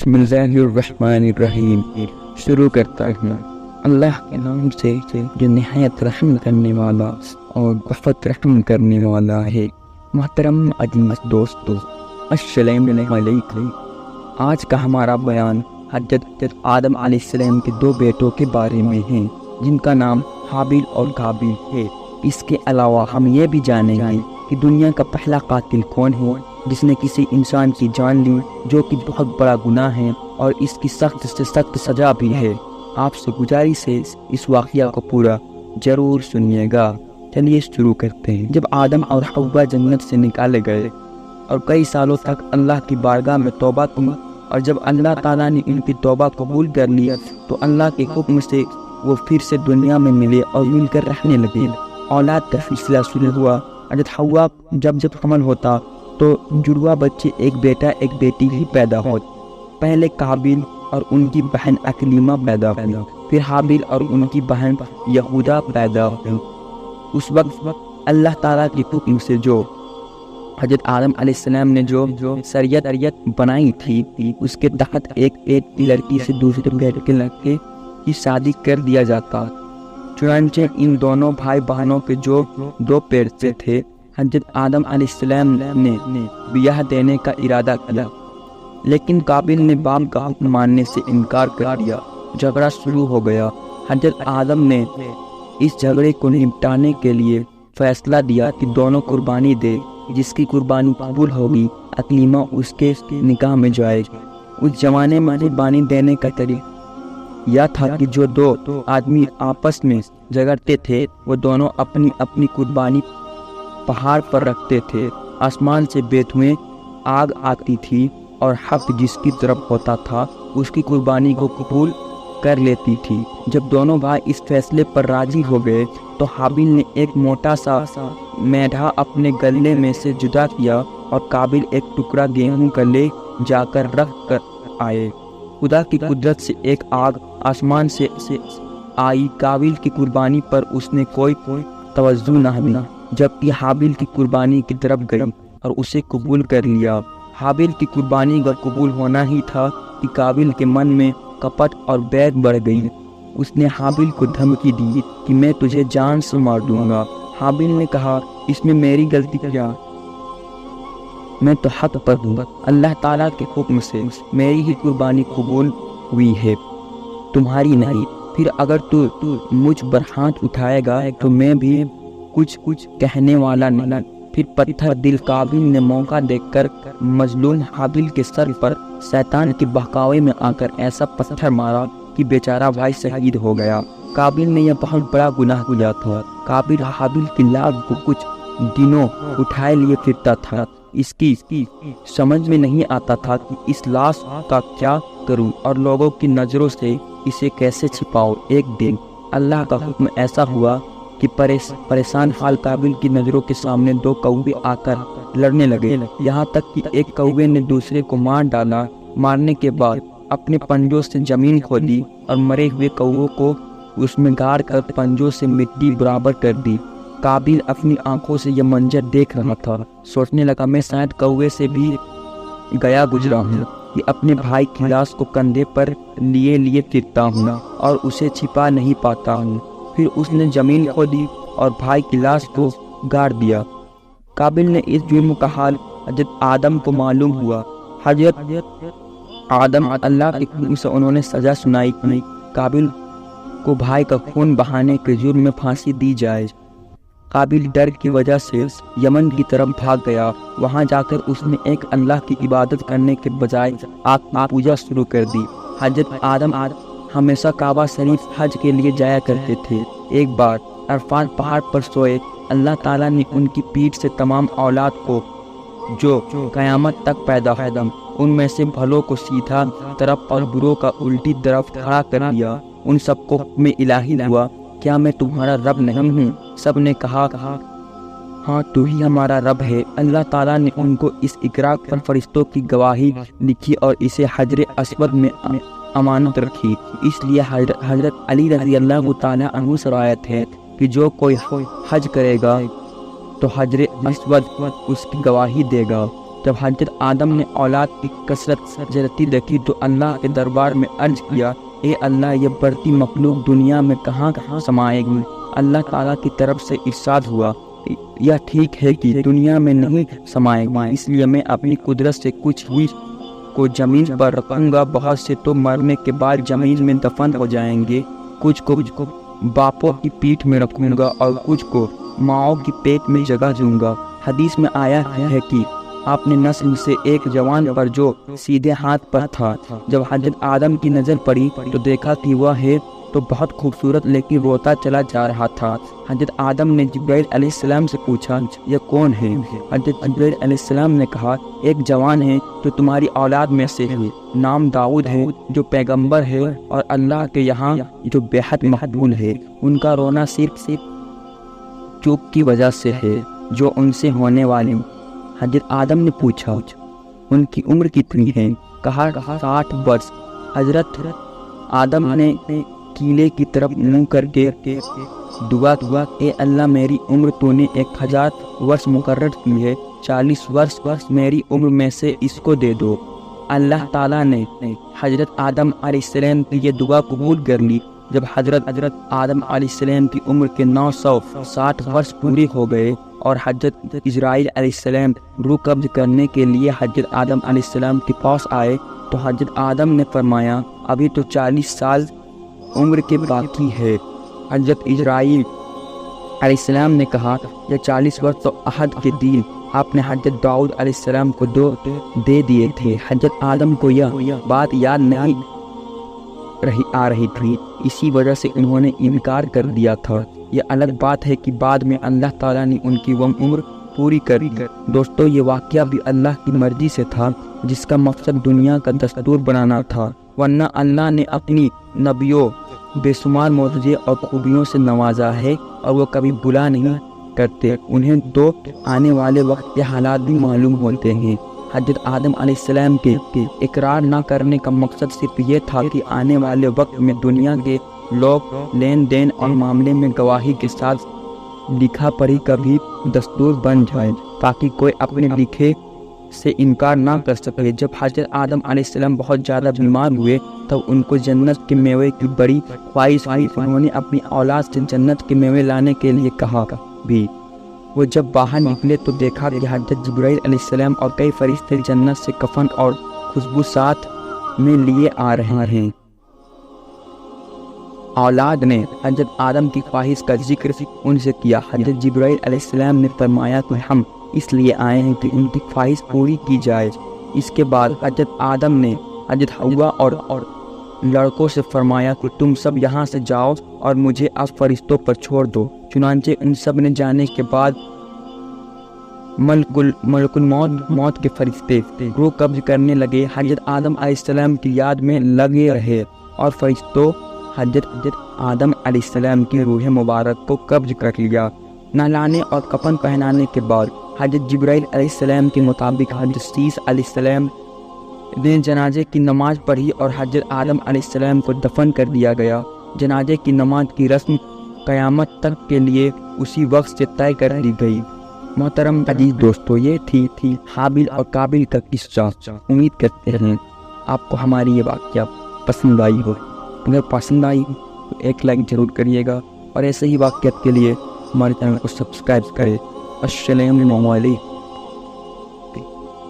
بسم اللہ الرحمن الرحیم۔ شروع کرتا ہوں اللہ کے نام سے جو نہایت رحم کرنے والا اور بہت رحم کرنے والا ہے۔ محترم عزیز دوستو، السلام علیکم۔ آج کا ہمارا بیان حضرت آدم علیہ السلام کے دو بیٹوں کے بارے میں ہے جن کا نام حابیل اور قابیل ہے۔ اس کے علاوہ ہم یہ بھی جانیں گے کہ دنیا کا پہلا قاتل کون ہے جس نے کسی انسان کی جان لی، جو کہ بہت بڑا گناہ ہے اور اس کی سخت سے سخت سزا بھی ہے۔ آپ سے گزارش ہے اس واقعہ کو پورا ضرور سنیے گا۔ چلیے شروع کرتے ہیں۔ جب آدم اور حوا جنت سے نکالے گئے اور کئی سالوں تک اللہ کی بارگاہ میں توبہ کی، اور جب اللہ تعالیٰ نے ان کی توبہ قبول کر لی تو اللہ کے حکم سے وہ پھر سے دنیا میں ملے اور مل کر رہنے لگے۔ اولاد کا سلسلہ شروع ہوا۔ حضرت حوا جب حمل ہوتا تو جڑوا بچے ایک بیٹا ایک بیٹی ہی پیدا ہوتے۔ پہلے قابیل اور ان کی بہن اکلیمہ پیدا ہوئی، پھر حابیل اور ان کی بہن یہودا پیدا ہوئی۔ اس وقت اللہ تعالیٰ کے حکم سے جو حضرت آدم علیہ السلام نے جو شریعت بنائی تھی، اس کے تحت ایک لڑکی سے دوسرے لڑکے کی شادی کر دیا جاتا۔ چنانچہ ان دونوں بھائی بہنوں کے جو دو پیڑے تھے، حضرت آدم علیہ السلام نے بیاہ دینے کا ارادہ کیا، لیکن قابیل نے باپ کا حکم ماننے سے انکار کر دیا۔ جھگڑا شروع ہو گیا۔ حضرت آدم نے اس جھگڑے کو نپٹانے کے لیے فیصلہ دیا کہ دونوں قربانی دے، جس کی قربانی قبول ہوگی اکلیمہ اس کے نکاح میں جائے گی۔ اس زمانے میں قربانی دینے کا طریقہ یہ تھا کہ جو دو آدمی آپس میں جھگڑتے تھے وہ دونوں اپنی اپنی قربانی پہاڑ پر رکھتے تھے۔ آسمان سے بیتویں آگ آتی تھی اور حق جس کی طرف ہوتا تھا اس کی قربانی کو قبول کر لیتی تھی۔ جب دونوں بھائی اس فیصلے پر راضی ہو گئے تو حابیل نے ایک موٹا سا میڈھا اپنے گلے میں سے جدا کیا اور قابیل ایک ٹکڑا گیہوں کا لے جا کر رکھ کر آئے۔ خدا کی قدرت سے ایک آگ آسمان سے آئی۔ قابیل کی قربانی پر اس نے کوئی توجہ نہ دی، جبکہ حابیل کی قربانی کی طرف گئی اور اسے قبول کر لیا۔ حابیل کی قربانی کا قبول ہونا ہی تھا کہ قابیل کے من میں کپٹ اور بیگ بڑھ گئی۔ اس نے حابیل کو دھمکی دی کہ میں تجھے جان سے مار دوں گا۔ حابیل نے کہا، اس میں میری غلطی کیا؟ میں تو حق پر ہوں۔ اللہ تعالیٰ کے حکم سے میری ہی قربانی قبول ہوئی ہے، تمہاری نہیں۔ پھر اگر تو مجھ پر ہاتھ اٹھائے گا تو میں بھی کچھ کہنے والا نہیں۔ پھر پتھر دل قابیل نے موقع دیکھ کر مظلوم حابیل کے سر پر شیطان کے بہکاوے میں آ کر ایسا پتھر مارا کہ بیچارہ بھائی شہید ہو گیا۔ قابیل نے یہ بہت بڑا گناہ کیا تھا۔ قابیل حابیل کی لاش کو کچھ دنوں اٹھائے لیے پھرتا تھا۔ اس کی سمجھ میں نہیں آتا تھا کہ اس لاش کا کیا کروں اور لوگوں کی نظروں سے اسے کیسے چھپاؤں۔ ایک دن اللہ کا حکم ایسا ہوا کہ پریشان حال قابیل کی نظروں کے سامنے دو کوے آ کر لڑنے لگے، یہاں تک کہ ایک کوے نے دوسرے کو مار ڈالا۔ مارنے کے بعد اپنے پنجوں سے زمین کھودی اور مرے ہوئے کووں کو اس میں گاڑ کر پنجوں سے مٹی برابر کر دی۔ قابیل اپنی آنکھوں سے یہ منظر دیکھ رہا تھا، سوچنے لگا میں شاید کوے سے بھی گیا گزرا ہوں، کہ اپنے بھائی کی لاش کو کندھے پر لیے پھرتا ہوں اور اسے چھپا نہیں پاتا ہوں۔ پھر اس نے زمین کھودی اور بھائی کی لاش کو گاڑ دیا۔ قابیل نے اس جرم کا حال حضرت آدم کو معلوم ہوا۔ حضرت آدم اللہ کے حکم سے انہوں نے سزا سنائی کہ قابیل کو بھائی کا خون بہانے کے جرم میں پھانسی دی جائے۔ قابیل ڈر کی وجہ سے یمن کی طرف بھاگ گیا۔ وہاں جا کر اس نے ایک اللہ کی عبادت کرنے کے بجائے آگ کی پوجا شروع کر دی۔ حضرت آدم ہمیشہ کعبہ شریف حج کے لیے جایا کرتے تھے۔ ایک بار عرفات پہاڑ پر سوئے، اللہ تعالیٰ نے ان کی پیٹھ سے تمام اولاد کو جو قیامت تک پیدا ہوگا ان میں سے بھلوں کو سیدھا طرف اور بروں کا الٹی طرف کھڑا کر دیا۔ ان سب کو حکم الہی ہوا، کیا میں تمہارا رب نہیں ہوں؟ سب نے کہا، ہاں تو ہی ہمارا رب ہے۔ اللہ تعالیٰ نے ان کو اس اقرار پر فرشتوں کی گواہی لکھی اور اسے حجر اسود میں امانت رکھی۔ اس لیے حضرت علی رضی اللہ تعالیٰ عنہ سے روایت ہے کہ جو کوئی حج کرے گا تو حجر اسود اس کی گواہی دے گا۔ جب حضرت آدم نے اولاد کی کثرت زیادتی دیکھی تو اللہ کے دربار میں عرض کیا، اے اللہ، یہ بڑھتی مخلوق دنیا میں کہاں سمائے گی؟ اللہ تعالیٰ کی طرف سے ارشاد ہوا، یہ ٹھیک ہے کہ دنیا میں نہیں سمائے گا، اس لیے میں اپنی قدرت سے کچھ ہی کو زمین پر رکھوں گا، بہت سے تو مرنے کے بعد زمین میں دفن ہو جائیں گے، کچھ کو باپوں کی پیٹھ میں رکھوں گا اور کچھ کو ماؤں کی پیٹ میں جگہ دوں گا۔ حدیث میں آیا ہے کہ آپ نے نسل سے ایک جوان پر جو سیدھے ہاتھ پر تھا، جب حضرت آدم کی نظر پڑی تو دیکھا کہ وہ ہے تو بہت خوبصورت لیکن روتا چلا جا رہا تھا۔ حضرت آدم نے جبرائیل علیہ السلام سے پوچھا، یہ کون ہے؟ حضرت جبرائیل علیہ السلام نے کہا، ایک جوان ہے جو تمہاری اولاد میں سے ہے، نام داؤد ہے، جو پیغمبر ہے اور اللہ کے یہاں جو بے حد مقبول ہے، ان کا رونا صرف چوک کی وجہ سے ہے جو ان سے ہونے والی۔ حضرت آدم نے پوچھا، ان کی عمر کتنی ہے؟ کہا 60 برس۔ حضرت آدم نے کیلے کی طرف منہ کر کے دعا، اے اللہ، میری عمر تو نے 1000 ورس مقرر کی ہے، 40 ورس میری عمر میں سے اس کو دے دو۔ اللہ تعالیٰ نے حضرت آدم علیہ السلام کی یہ دعا قبول کر لی۔ جب حضرت آدم علیہ السلام کی عمر کے 960 ورس پوری ہو گئے اور حضرت اسرائیل علیہ السلام روح قبض کرنے کے لیے حضرت آدم علیہ السلام کے پاس آئے تو حضرت آدم نے فرمایا، ابھی تو 40 سال عمر کے باقی ہے۔ حضرت اسرائیل علیہ السلام نے کہا، یہ 40 ورس تو عہد کے دن آپ نے حضرت داؤد علیہ السلام کو دے دیے تھے۔ حضرت آدم کو یہ بات یاد نہیں آ رہی تھی، اسی وجہ سے انہوں نے انکار کر دیا تھا۔ یہ الگ بات ہے کہ بعد میں اللہ تعالیٰ نے ان کی وہ عمر پوری کر دی۔ دوستو، یہ واقعہ بھی اللہ کی مرضی سے تھا، جس کا مقصد دنیا کا دستور بنانا تھا، ورنہ اللہ نے اپنی نبیوں بے شمار معجزے اور خوبیوں سے نوازا ہے اور وہ کبھی بلا نہیں کرتے۔ انہیں تو آنے والے وقت کے حالات بھی معلوم ہوتے ہیں۔ حضرت آدم علیہ السلام کے اقرار نہ کرنے کا مقصد صرف یہ تھا کہ آنے والے وقت میں دنیا کے لوگ لین دین اور معاملے میں گواہی کے ساتھ لکھا پڑھی کا بھی دستور بن جائے، تاکہ کوئی اپنے لکھے سے انکار نہ کر سکے۔ جب حضرت آدم علیہ السلام بہت زیادہ بیمار ہوئے تب ان کو جنت کے میوے کی بڑی خواہش ہوئی۔ انہوں نے اپنی اولاد سے جنت کے میوے لانے کے لیے کہا بھی۔ وہ جب باہر نکلے تو دیکھا کہ حضرت جبرائیل علیہ السلام اور کئی فرشتے جنت سے کفن اور خوشبو ساتھ میں لیے آ رہے ہیں۔ اولاد نے حضرت آدم کی خواہش کا ذکر ان سے کیا۔ حضرت جبرائیل علیہ السلام نے فرمایا کہ ہم اس لیے آئے ہیں کہ ان کی خواہش پوری کی جائے۔ اس کے بعد حضرت آدم نے حضرت حوا اور لڑکوں سے فرمایا کہ تم سب یہاں سے جاؤ اور مجھے اب فرشتوں پر چھوڑ دو۔ چنانچہ ان سب نے جانے کے بعد ملک الموت کے فرشتے روح قبض کرنے لگے۔ حضرت آدم علیہ السلام کی یاد میں لگے رہے اور فرشتوں حضرت آدم علیہ السلام کی روح مبارک کو قبض کر لیا۔ نہلانے اور کفن پہنانے کے بعد حضرت جبرائیل علیہ السلام کے مطابق حضرت سیس علیہ السلام نے جنازے کی نماز پڑھی اور حضرت آدم علیہ السلام کو دفن کر دیا گیا۔ جنازے کی نماز کی رسم قیامت تک کے لیے اسی وقت سے طے کر دی گئی۔ محترم عزیز دوستو، یہ تھی حابیل اور قابیل کا قصہ۔ امید کرتے ہیں آپ کو ہماری یہ واقعہ پسند آئی ہو۔ اگر پسند آئی تو ایک لائک ضرور کریے گا اور ایسے ہی واقعات کے لیے ہمارے چینل کو سبسکرائب کریں۔ السلام علیکم۔